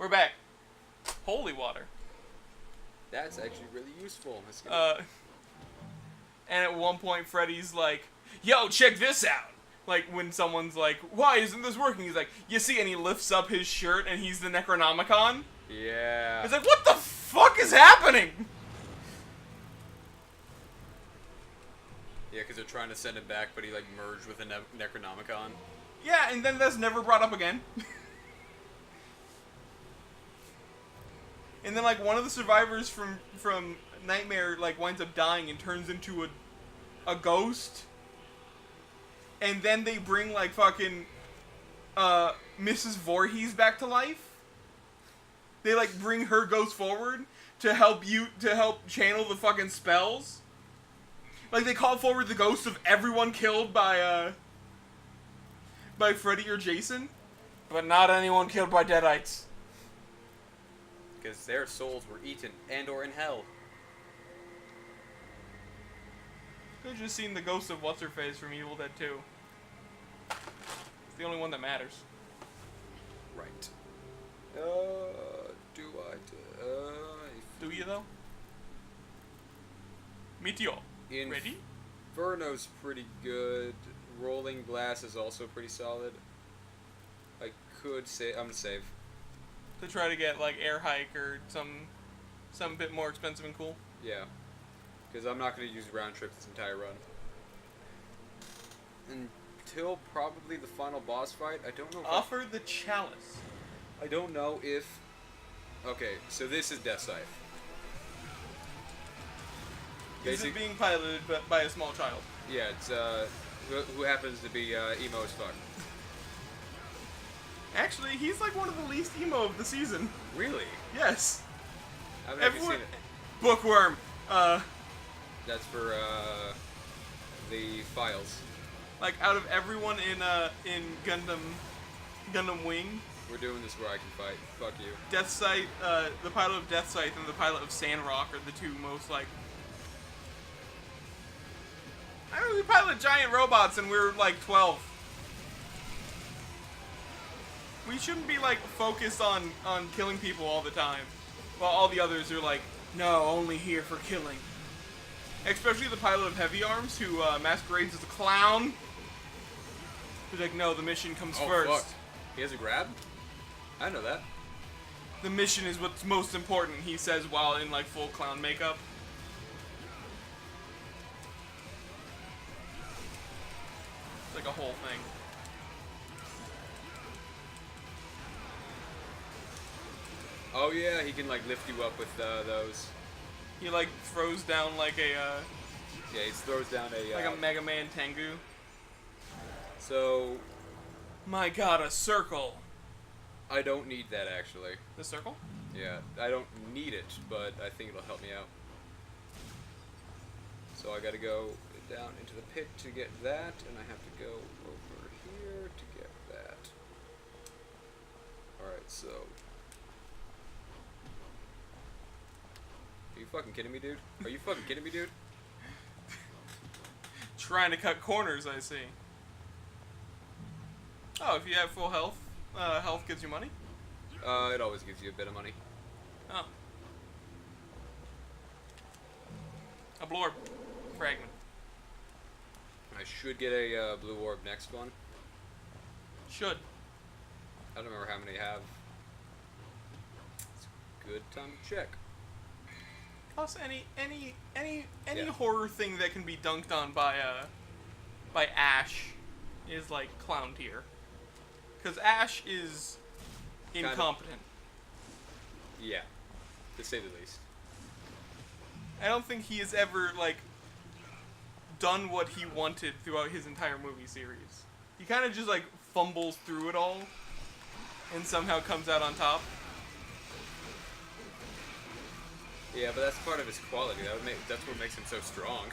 We're back. Holy water. That's actually really useful. And at one point, Freddy's like, yo, check this out. Like, when someone's like, why isn't this working? He's like, you see, and he lifts up his shirt, and he's the Necronomicon. Yeah. He's like, what the fuck is happening? Yeah, because they're trying to send him back, but he, like, merged with a Necronomicon. Yeah, and then that's never brought up again. And then, like, one of the survivors from Nightmare, like, winds up dying and turns into a ghost. And then they bring, like, fucking Mrs. Voorhees back to life. They, like, bring her ghost forward to help channel the fucking spells. Like, they call forward the ghosts of everyone killed by Freddy or Jason. But not anyone killed by Deadites. Because their souls were eaten and or in hell. Could've just seen the ghost of What's-Her-Face from Evil Dead 2. It's the only one that matters. Right. Do you, though? Meteor. Ready? Inferno's pretty good. Rolling Glass is also pretty solid. I could say... I'm gonna save. To try to get, like, Air Hike or some bit more expensive and cool? Yeah. Because I'm not going to use round trip this entire run. Until probably the final boss fight, I don't know if Offer the Chalice. I don't know if... Okay, so this is Death Scythe. This is being piloted by a small child. Yeah, it's, who happens to be, emo as fuck. Actually, he's like one of the least emo of the season. Really? Yes. I've never seen it. Bookworm. That's for, the files. Like, out of everyone in Gundam Wing, We're doing this where I can fight. Fuck you. Death Scythe, the pilot of Death Scythe and the pilot of Sandrock are the two most, like... I mean, we pilot giant robots and we're, like, 12. We shouldn't be, like, focused on killing people all the time. While all the others are like, no, only here for killing. Especially the pilot of Heavy Arms, who masquerades as a clown. He's like, no, the mission comes first. Fuck. He has a grab? I know that. The mission is what's most important, he says while in, like, full clown makeup. It's like a whole thing. Oh yeah, he can like lift you up with those. He like throws down like a Yeah, he throws down a like a Mega Man Tengu. So My god, a circle. I don't need that actually. The circle? Yeah, I don't need it, but I think it'll help me out. So I gotta go down into the pit to get that, and I have to go over here to get that. Alright, so... Are you fucking kidding me, dude? Are you fucking kidding me, dude? Trying to cut corners, I see. Oh, if you have full health, health gives you money? It always gives you a bit of money. Oh. A blorb. Fragment. I should get a blue orb next one. Should. I don't remember how many I have. It's a good time to check. Plus, any horror thing that can be dunked on by Ash is like clown tier. Because Ash is incompetent. Yeah, to say the least. I don't think he has ever like done what he wanted throughout his entire movie series. He kind of just like fumbles through it all and somehow comes out on top. Yeah, but that's part of his quality. That's what makes him so strong.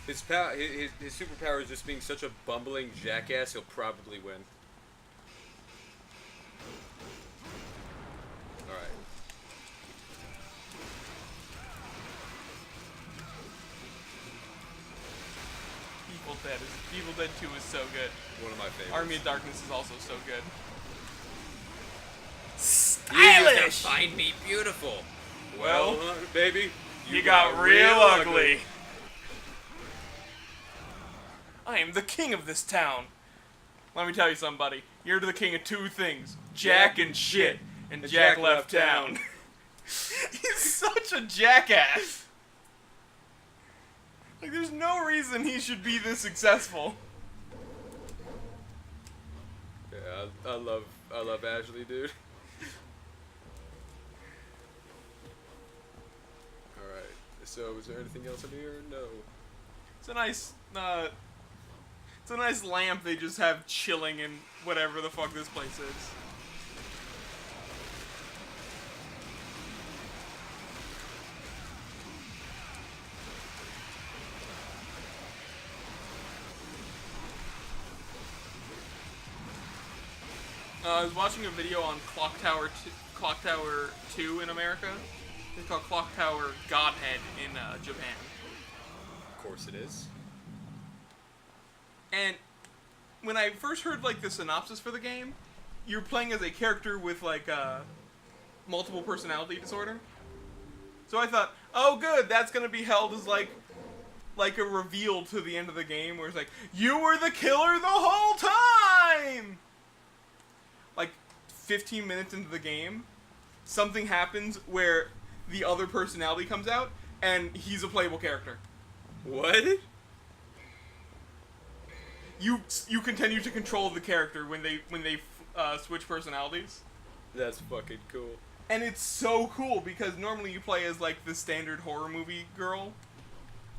His superpower is just being such a bumbling jackass. He'll probably win. All right. Evil Dead 2 is so good. One of my favorites. Army of Darkness is also so good. You used Stylish! to find me beautiful. Well, baby, You got real ugly. I am the king of this town. Let me tell you something, buddy. You're the king of two things. Jack and shit. And Jack left town. He's such a jackass. Like, there's no reason he should be this successful. Yeah, I love Ashley, dude. Alright, so is there anything else in here? No. It's a nice lamp they just have chilling in whatever the fuck this place is. I was watching a video on Clock Tower 2 in America. It's called Clock Tower Godhead in Japan. Of course it is. And when I first heard like the synopsis for the game, you're playing as a character with like multiple personality disorder. So I thought, oh good, that's gonna be held as like a reveal to the end of the game where it's like, you were the killer the whole time! Like 15 minutes into the game, something happens where the other personality comes out and he's a playable character. What? You continue to control the character when they switch personalities. That's fucking cool. And it's so cool because normally you play as like the standard horror movie girl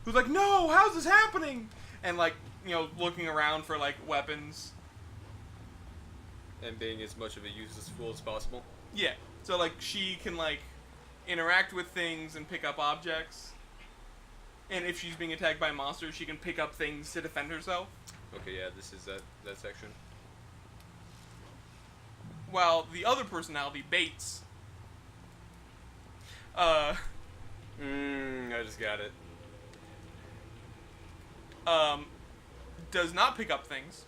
who's like, no, how's this happening? And like, you know, looking around for like weapons. And being as much of a useless fool as possible. Yeah. So like she can like interact with things and pick up objects. And if she's being attacked by monsters, she can pick up things to defend herself. Okay, yeah, this is that section. While the other personality, Bates, I just got it. does not pick up things.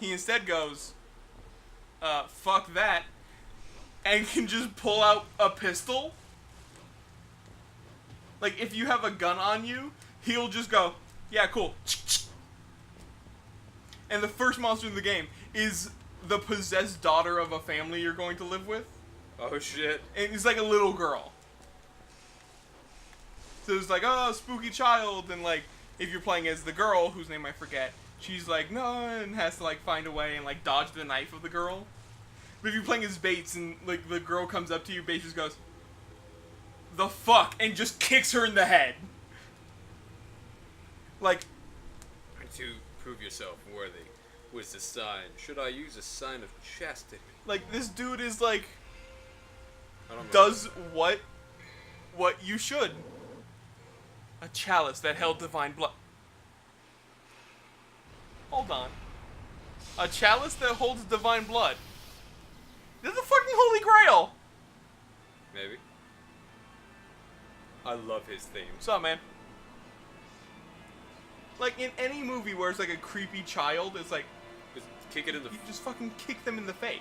He instead goes, fuck that, and can just pull out a pistol. Like, if you have a gun on you, he'll just go, yeah, cool. And the first monster in the game is the possessed daughter of a family you're going to live with. Oh shit. And it's like a little girl. So it's like, oh, spooky child, and like, if you're playing as the girl, whose name I forget, she's like, no, and has to like find a way and like dodge the knife of the girl. But if you're playing as Bates and like the girl comes up to you, Bates just goes, the fuck, and just kicks her in the head. Like, To prove yourself worthy was the sign. Should I use a sign of chastity? like this dude is like, I don't know. does what you should. A chalice that held divine blood. Hold on. A chalice that holds divine blood. This is the fucking Holy Grail. Maybe. I love his theme. What's up, man? Like, in any movie where it's like a creepy child, it's like, Just kick it in the. you just fucking kick them in the face.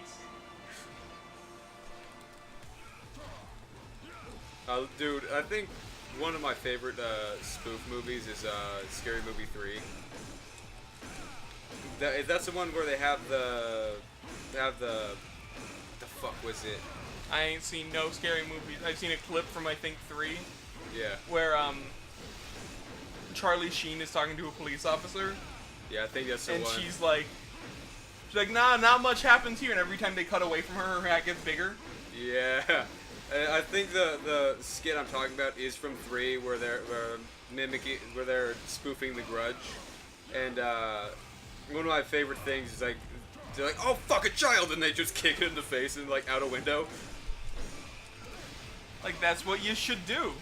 Dude, I think one of my favorite spoof movies is Scary Movie 3. That's the one where they have the fuck was it? I ain't seen no scary movies. I've seen a clip from, I think, 3, Yeah. where, Charlie Sheen is talking to a police officer, Yeah, I think that's the and one. she's like, nah, not much happens here, and every time they cut away from her hat gets bigger. Yeah. I think the skit I'm talking about is from 3, where they're where they're spoofing The Grudge, and one of my favorite things is like they're like, oh fuck, a child, and they just kick it in the face and like out a window. Like, that's what you should do.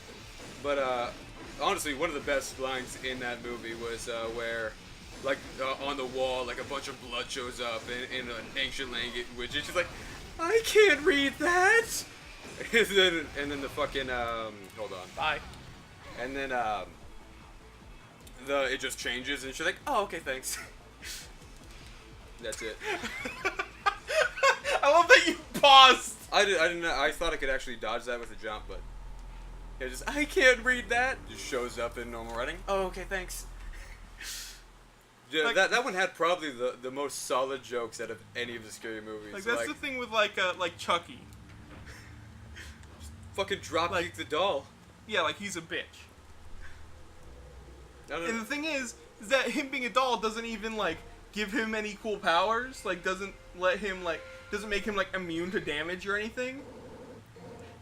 But honestly, one of the best lines in that movie was where, like, on the wall, like a bunch of blood shows up in an ancient language, and she's like, I can't read that. and then the fucking hold on. Bye. And then it just changes, and she's like, oh, okay, thanks. That's it. I love that you paused I didn't know. I thought I could actually dodge that with a jump, but it just I can't read that. Just shows up in normal writing. Oh, okay, thanks. Yeah, Like, that one had probably the most solid jokes out of any of the scary movies. Like that's the thing with like Chucky. Fucking drop kick the doll. Yeah, like he's a bitch. And the thing is that him being a doll doesn't even like give him any cool powers. Like doesn't make him like immune to damage or anything.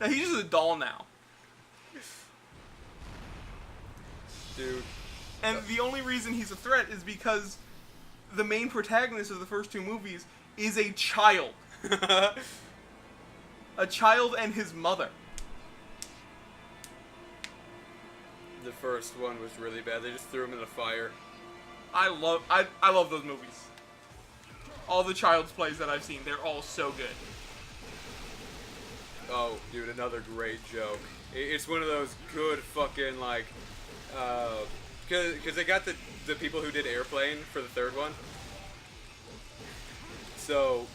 Now he's just a doll now. Dude. And the only reason he's a threat is because the main protagonist of the first two movies is a child. A child and his mother. The first one was really bad. They just threw him in the fire. I love those movies. All the Child's Plays that I've seen, they're all so good. Oh, dude, another great joke. It's one of those good fucking, like, because they got the people who did Airplane for the third one. So,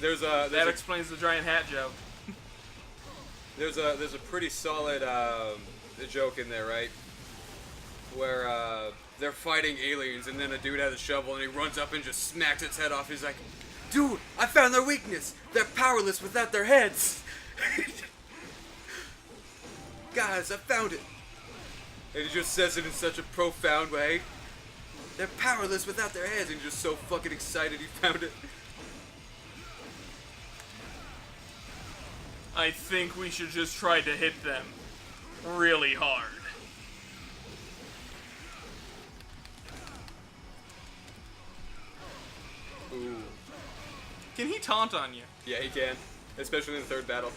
that explains the giant hat joke. There's a pretty solid joke in there, right? Where they're fighting aliens, and then a dude has a shovel, and he runs up and just smacks its head off. He's like, "Dude, I found their weakness. They're powerless without their heads." Guys, I found it. And he just says it in such a profound way. They're powerless without their heads, and he's just so fucking excited he found it. I think we should just try to hit them really hard. Ooh. Can he taunt on you? Yeah, he can. Especially in the third battle.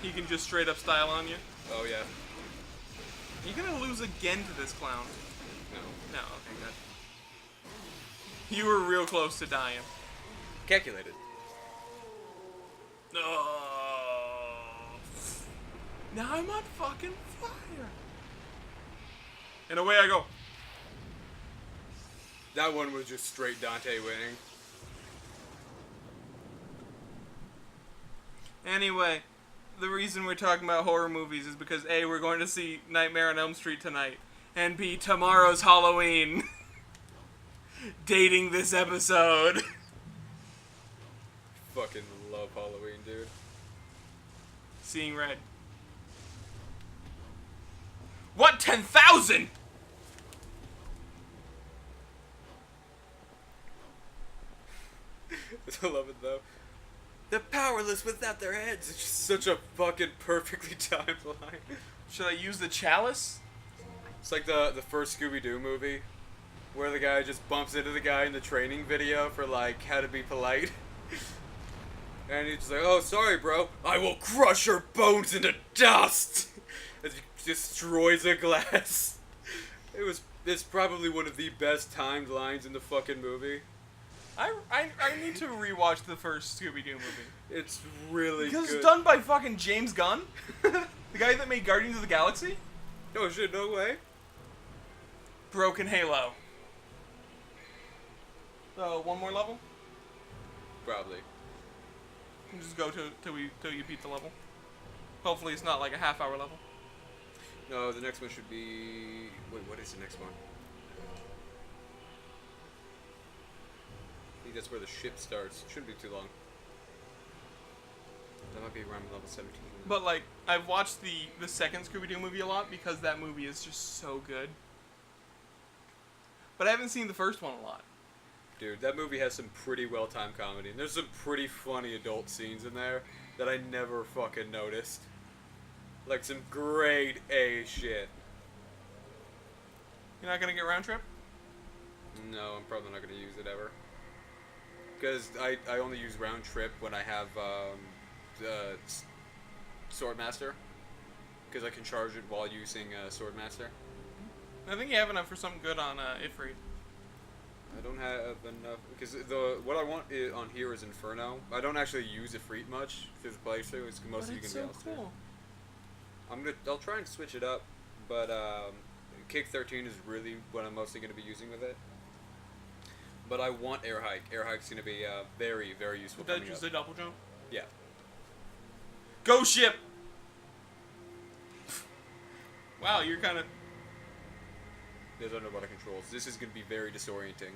He can just straight up style on you? Oh, yeah. Are you gonna lose again to this clown? No. No, okay, good. You were real close to dying. Calculated. Oh. Now I'm on fucking fire. And away I go. That one was just straight Dante winning. Anyway, the reason we're talking about horror movies is because A, we're going to see Nightmare on Elm Street tonight, and B, tomorrow's Halloween. Dating this episode. Fucking love Halloween, dude. Seeing red. What, 10,000? I love it though. They're powerless without their heads. It's just such a fucking perfectly timed line. Should I use the chalice? It's like the first Scooby-Doo movie, where the guy just bumps into the guy in the training video for like how to be polite. And he's just like, "Oh, sorry, bro. I will crush your bones into dust." As he destroys a glass. It's probably one of the best timed lines in the fucking movie. I need to rewatch the first Scooby-Doo movie. It's really because good. it's done by fucking James Gunn. The guy that made Guardians of the Galaxy. Oh shit, no way. Broken Halo. So, one more level? Probably. You just go till you beat the level. Hopefully it's not like a half-hour level. No, the next one should be... Wait, what is the next one? I think that's where the ship starts. Shouldn't be too long. That might be around level 17. But, like, I've watched the second Scooby-Doo movie a lot because that movie is just so good. But I haven't seen the first one a lot. Dude, that movie has some pretty well-timed comedy. And there's some pretty funny adult scenes in there that I never fucking noticed. Like some grade A shit. You're not gonna get round trip? No, I'm probably not gonna use it ever. Because I only use round trip when I have Swordmaster. Because I can charge it while using Swordmaster. I think you have enough for something good on Ifrit. I don't have enough because what I want on here is Inferno. I don't actually use Ifrit much through the playthrough. It's mostly But it's gonna so be cool. I'll try and switch it up, but Kick 13 is really what I'm mostly gonna be using with it. But I want air hike. Air hike's gonna be very, very useful. Is that coming just up. a double jump? Yeah. Go ship! Wow, you're kind of... There's underwater controls. This is gonna be very disorienting.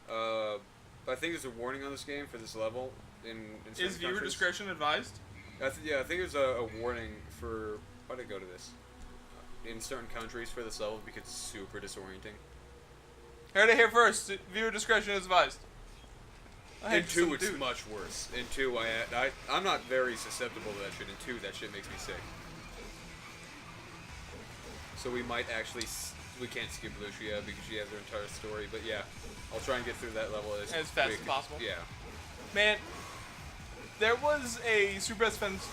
I think there's a warning on this game for this level in certain Is viewer countries. discretion advised? I think there's a warning for... Why did I go to this? In certain countries for this level because it's super disorienting. Heard it here first. Viewer discretion is advised. In 2, it's much worse. In 2, I'm not very susceptible to that shit. In 2, that shit makes me sick. So we might actually... We can't skip Lucia because she has her entire story. But yeah, I'll try and get through that level as fast quick as possible. Yeah. Man, there was a Super Best Friends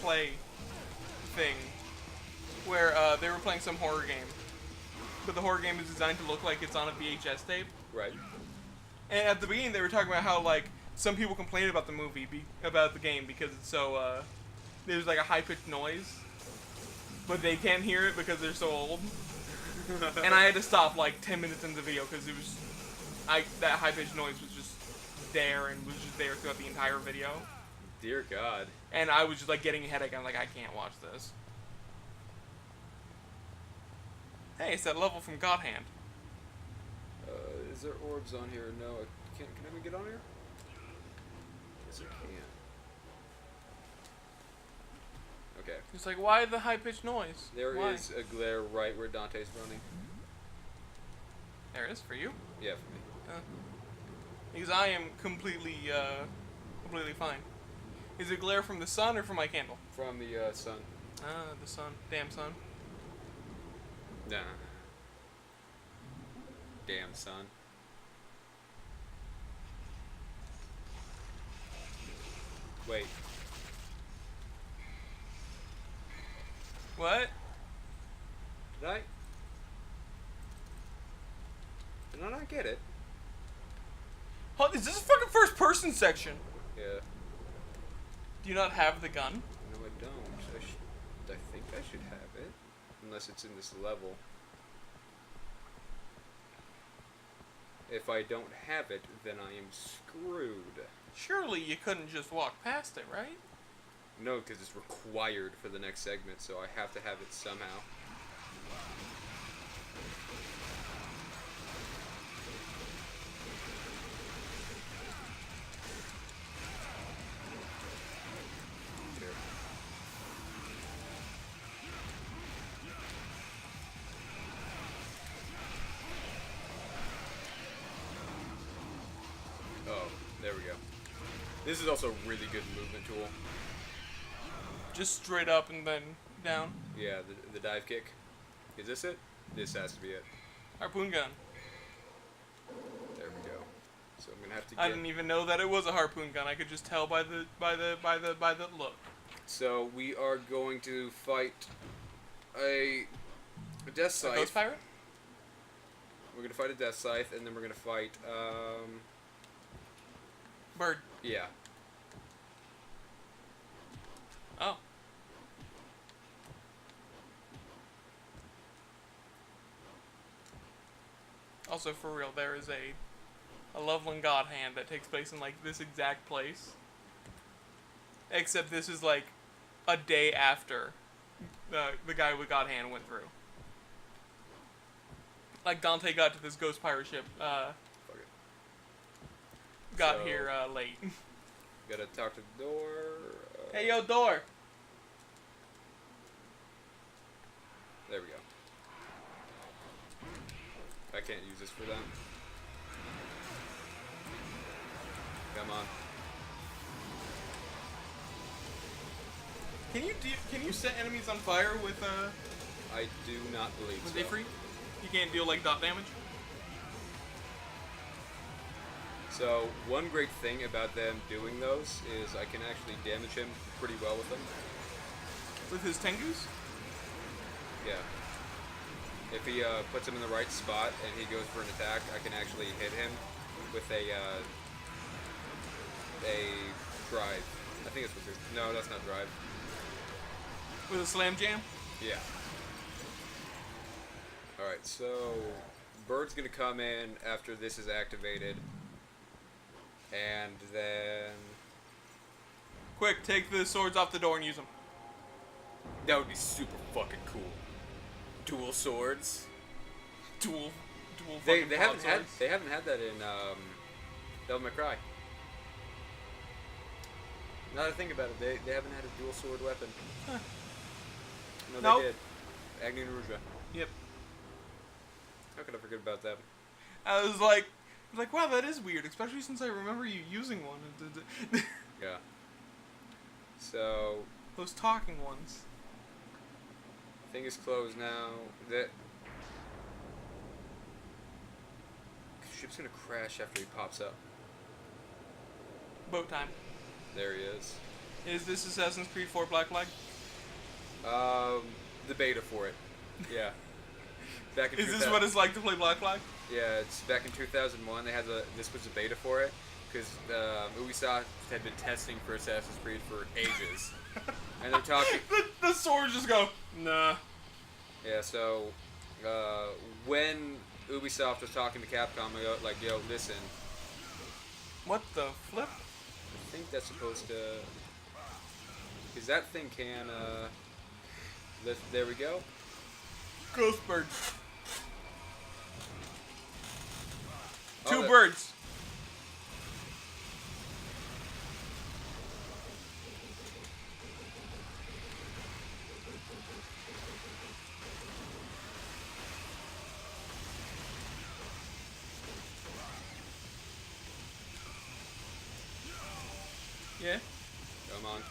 play thing where they were playing some horror game, but the horror game is designed to look like it's on a VHS tape. Right. And at the beginning, they were talking about how like some people complain about the movie, about the game because it's so there's like a high pitched noise, but they can't hear it because they're so old. And I had to stop like 10 minutes into the video because it was that high pitched noise was just there and was just there throughout the entire video. Dear God. And I was just like getting a headache. I'm like, I can't watch this. Hey, it's that level from God Hand. Is there orbs on here? No, I can't. Can I even get on here? Yes, I can. Okay. It's like, why the high pitched noise? There Why? is a glare right where Dante's running. There it is for you. Yeah, for me. Because I am completely fine. Is it glare from the sun or from my candle? From the sun. Ah, the sun. Damn sun. Nah. Damn sun. Wait. What? Did I? Did I not get it? Oh, is this a fucking first person section? Yeah. Do you not have the gun? No, I don't. I think I should have it. Unless it's in this level. If I don't have it, then I am screwed. Surely you couldn't just walk past it, right? No, because it's required for the next segment, so I have to have it somehow. Here. Oh, there we go. This is also a really good movement tool. Just straight up and then down. Yeah, the dive kick. Is this it? This has to be it. Harpoon gun. There we go. So I'm gonna have to get... I didn't even know that it was a harpoon gun. I could just tell by the look. So we are going to fight a death A scythe. ghost pirate? We're gonna fight a death scythe, and then we're gonna fight Bird. yeah. Oh. Also, for real, there is a Loveland God Hand that takes place in, like, this exact place. Except this is, like, a day after the guy with God Hand went through. Like, Dante got to this ghost pirate ship, Fuck it. got So- here late. Gotta talk to the door. Hey, yo, door! There we go. I can't use this for them. Come on. Can you set enemies on fire with I do not believe so. Ifrit? You can't deal like dot damage. So one great thing about them doing those is I can actually damage him pretty well with them. With his Tengus? Yeah. If he puts him in the right spot and he goes for an attack, I can actually hit him with a drive. I think it's with his... No, that's not drive. With a slam jam? Yeah. Alright, so Bird's gonna come in after this is activated, and then Quick, take the swords off the door and use them. that would be super fucking cool. Dual swords. Dual They fucking haven't had broadswords. they haven't had that in Devil May Cry. Now that I think about it, they haven't had a dual sword weapon. Huh. No, Nope. they did. Agni and Ruja. Yep. How could I forget about that? I was like, wow, that is weird, especially since I remember you using one. Yeah. So Those talking ones. thing is closed now. That ship's gonna crash after he pops up. Boat time. There he is. Is this Assassin's Creed 4 Black Flag? The beta for it. Yeah. Back in Is this 2000 what it's like to play Black Flag? Yeah, it's back in 2001. They had this was a beta for it because Ubisoft had been testing for Assassin's Creed for ages, and they're talking. the swords just go, nah. Yeah, so when Ubisoft was talking to Capcom, they go, like, yo, listen, What the flip? I think that's supposed to, because that thing can. There we go. Ghost birds. Oh, Two that- birds. Yeah, Come on.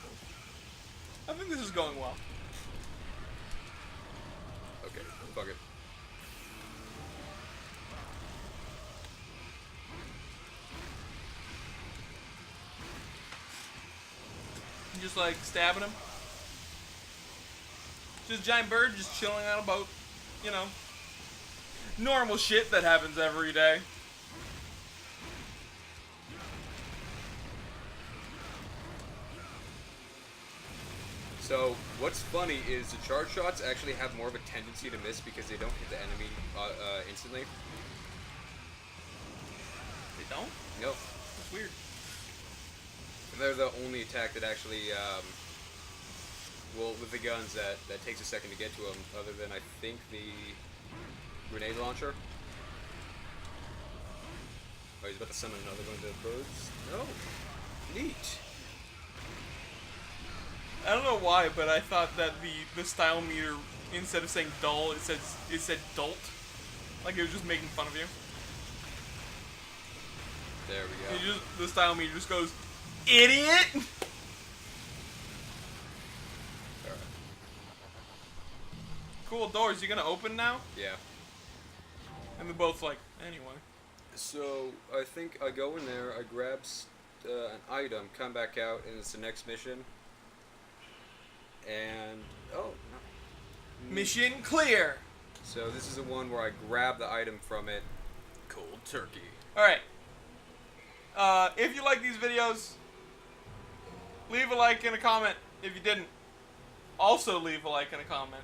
I think this is going well. Okay, fuck it. Just like stabbing him. Just giant bird just chilling on a boat. You know. Normal shit that happens every day. So what's funny is the charge shots actually have more of a tendency to miss because they don't hit the enemy instantly. They don't? No, That's weird. they're the only attack that actually, well, with the guns that takes a second to get to them. Other than I think the grenade launcher. Oh, he's about to summon another one of the birds. No, neat. I don't know why, but I thought that the style meter, instead of saying dull, it said dolt. Like it was just making fun of you. There we go. The style meter just goes, idiot! Alright. Cool doors, you gonna open now? Yeah. And they're both like, anyway. So I think I go in there, I grab an item, come back out, and it's the next mission. And oh no. Mission clear! So this is the one where I grab the item from it. Cold turkey. Alright. If you like these videos, leave a like and a comment. If you didn't, also leave a like and a comment.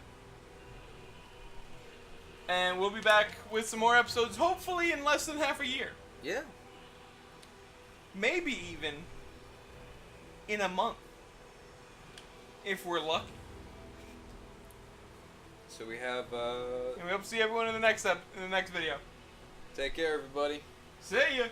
And we'll be back with some more episodes, hopefully in less than half a year. Yeah. Maybe even in a month. If we're lucky. So we have And we hope to see everyone in the next video. take care everybody. See ya!